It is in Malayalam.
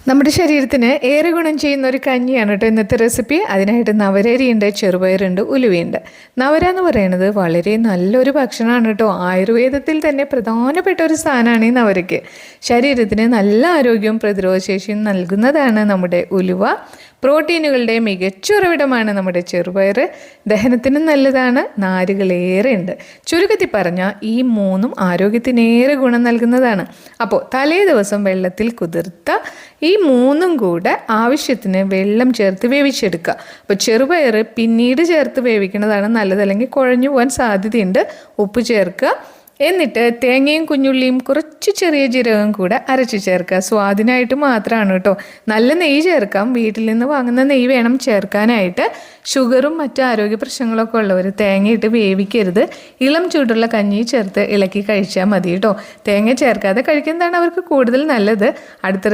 നമ്മുടെ ശരീരത്തിന് ഏറെ ഗുണം ചെയ്യുന്ന ഒരു കഞ്ഞിയാണ് കേട്ടോ ഇന്നത്തെ റെസിപ്പി. അതിനായിട്ട് നവരരിയുണ്ട്, ചെറുപയറുണ്ട്, ഉലുവയുണ്ട്. നവര എന്ന് പറയുന്നത് വളരെ നല്ലൊരു ഭക്ഷണമാണ് കേട്ടോ. ആയുർവേദത്തിൽ തന്നെ പ്രധാനപ്പെട്ട ഒരു സ്ഥാനമാണ് ഈ നവരയ്ക്ക്. ശരീരത്തിന് നല്ല ആരോഗ്യവും പ്രതിരോധശേഷിയും നൽകുന്നതാണ് നമ്മുടെ ഉലുവ. പ്രോട്ടീനുകളുടെ മികച്ച ഉറവിടമാണ് നമ്മുടെ ചെറുപയർ. ദഹനത്തിനും നല്ലതാണ്, നാരുകളേറെ ഉണ്ട്. ചുരുക്കത്തിൽ പറഞ്ഞാൽ ഈ മൂന്നും ആരോഗ്യത്തിനേറെ ഗുണം നൽകുന്നതാണ്. അപ്പോൾ തലേ ദിവസം വെള്ളത്തിൽ കുതിർത്ത ഈ മൂന്നും കൂടെ ആവശ്യത്തിന് വെള്ളം ചേർത്ത് വേവിച്ചെടുക്കുക. അപ്പോൾ ചെറുപയർ പിന്നീട് ചേർത്ത് വേവിക്കുന്നതാണ് നല്ലത്, അല്ലെങ്കിൽ കുഴഞ്ഞു പോകാൻ സാധ്യതയുണ്ട്. ഉപ്പ് ചേർക്കുക. എന്നിട്ട് തേങ്ങയും കുഞ്ഞുള്ളിയും കുറച്ച് ചെറിയ ജീരകം കൂടെ അരച്ച് ചേർക്കുക. സ്വാദിനായിട്ട് മാത്രമാണ് കേട്ടോ. നല്ല നെയ്യ് ചേർക്കാം, വീട്ടിൽ നിന്ന് വാങ്ങുന്ന നെയ്യ് വേണം ചേർക്കാനായിട്ട്. ഷുഗറും മറ്റ് ആരോഗ്യ പ്രശ്നങ്ങളൊക്കെ ഉള്ളവർ തേങ്ങയിട്ട് വേവിക്കരുത്. ഇളം ചൂടുള്ള കഞ്ഞി ചേർത്ത് ഇളക്കി കഴിച്ചാൽ മതി കേട്ടോ. തേങ്ങ ചേർക്കാതെ കഴിക്കുന്നതാണ് അവർക്ക് കൂടുതൽ നല്ലത്. അടുത്ത